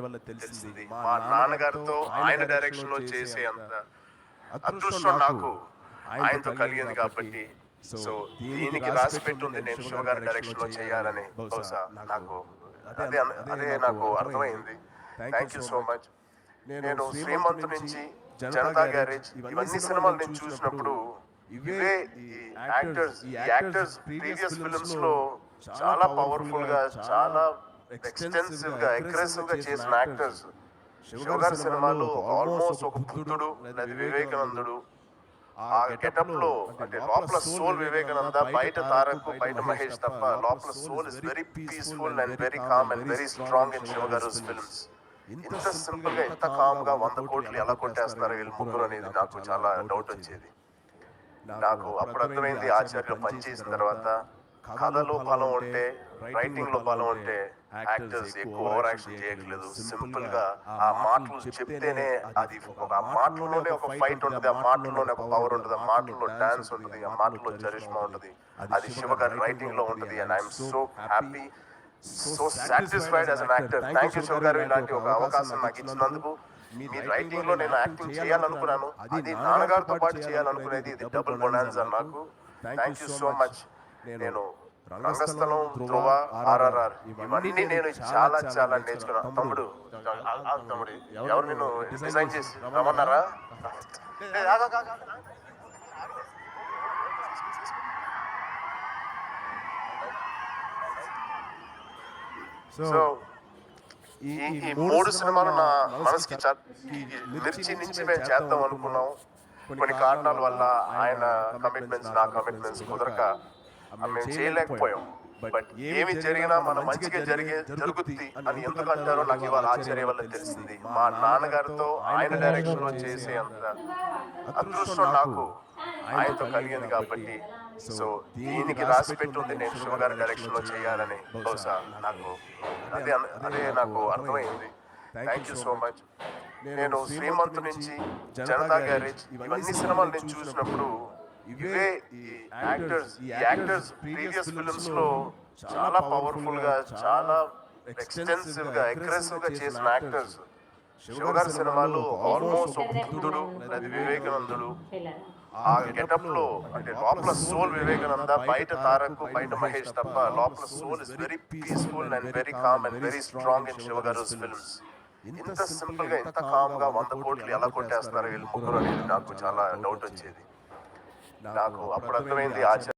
వల్ల తెలిసింది. మా మా నాన్నగారితో ఆయన డైరెక్షన్‌లో డైరెక్షన్‌లో చేసే అంత అంత అదృష్టం అదృష్టం నాకు ఆయనతో ఆయనతో కలిగింది కాబట్టి సో దీనికి రాసి పెట్టుంది నేను శివగారి డైరెక్షన్‌లో చేయాలని. బహుశా నాకు అదే అదే నాకు అర్థమైంది. Thank you so much. నేను శ్రీమంత్ నుంచి జనతా గ్యారేజ్ ఇవన్నీ సినిమాలు నేను చూసినప్పుడు ఇవే ఈ యాక్టర్స్ ప్రీవియస్ ఫిల్మ్స్ లో చాలా పవర్ఫుల్ గా, చాలా ఎక్స్టెన్సివ్ గా, అగ్రెసివ్ గా చేసిన యాక్టర్స్. శివగారి సినిమాలో ఆల్మోస్ట్ ఒక బుద్ధుడు లేదా వివేకానందుడు ఆ గెటప్ లో, అంటే లోపల సోల్ వివేకానంద, బయట తారక్, బయట మహేష్ తప్ప లోపల soul is very peaceful and very calm and very strong in శివగారుస్ ఫిల్మ్స్. ఇంత సింపుల్ గా, ఇంత కామ్ గా 100 కోట్లు ఎలా కొట్టేస్తారు వీళ్ళు ముగ్గురు అనేది నాకు చాలా డౌట్ వచ్చేది. నాకు అప్పుడు అర్థమైంది ఆచార్యులు పనిచేసిన తర్వాత, కథలో బలం ఉంటే, రైటింగ్ లో బలం ఉంటే యాక్టర్స్ ఎక్కువ ఓవర్ యాక్షన్ చేయట్లేదు. సింపుల్ గా ఆ మాటలు చెప్తేనే అది ఆ మాటల్లోనే ఒక ఫైట్ ఉంటుంది, ఆ మాటల్లోనే ఒక పవర్ ఉంటుంది, ఆ మాటల్లో డాన్స్ ఉంటుంది, ఆ మాటల్లో చరిష్మా ఉంటుంది. అది శివ గారి రైటింగ్ లో ఉంటుంది. And I'm so happy, so satisfied as an actor. Thank you Shiva గారు, ఇలాంటి ఒక అవకాశం నాకు ఇచ్చినందుకు. మీ రైటింగ్ లో నేను యాక్టింగ్ చేయాలనుకున్నాను, అది నాన్నగారితో పాటు చేయాలనుకునేది. ఇది డబుల్ బొనాన్సా నాకు. Thank you so much. నేను రంగస్థలం, ధ్రువ, ఆర్ఆర్ఆర్ ఇవన్నీ నేను చాలా చాలా నేర్చుకున్నాను. తమ్ముడు తమ్ముడు ఎవరు నిన్ను డిజైన్ చేసి రమ్మన్నారా? సో ఈ 3 సినిమాలు నా మనసుకి మిర్చి నుంచి మేము చేద్దాం అనుకున్నాం. కొన్ని కారణాల వల్ల ఆయన కమిట్మెంట్స్, నా కమిట్మెంట్స్ కుదరక మేము చేయలేకపోయాం. బట్ ఏమి జరిగినా మన మంచిగా జరుగుద్ది అని ఎందుకు అంటారో నాకు ఇవాళ ఆశ్చర్యం వల్ల తెలిసింది. మా నాన్నగారితో ఆయన డైరెక్షన్ లో చేసే అంత అదృష్టం నాకు ఆయనతో కలిగింది కాబట్టి సో దీనికి రాసి పెట్టుంది నేను శివగారి డైరెక్షన్ లో చేయాలని. బహుశా నాకు అదే నాకు అర్థమైంది. Thank you so much. నేను శ్రీమంత్ నుంచి జనతా గ్యారేజ్ ఇవన్నీ సినిమాలు నేను చూసినప్పుడు ఇవే ఈ యాక్టర్స్ ప్రీవియస్ ఫిల్మ్స్ లో చాలా పవర్ఫుల్ గా, చాలా ఎక్స్టెన్సివ్ గా, అగ్రెసివ్ గా చేసిన యాక్టర్స్. శివగారి సినిమాలో ఆల్మోస్ట్ ఒక బుద్ధుడు లేదా వివేకానందుడు ఆ గెటప్ లో, అంటే లోపల సోల్ వివేకానంద, బయట తారక్, బయట మహేష్ తప్ప లోపల soul is very peaceful and very calm and very strong in శివగారుస్ ఫిల్మ్స్. ఇంత సింపుల్ గా, ఇంత కామ్ గా 100 కోట్లు ఎలా కొట్టేస్తారు వీళ్ళు ముగ్గురు అనేది నాకు చాలా డౌట్ వచ్చేది. నాకు అప్పుడు అర్థమైంది ఆచార్య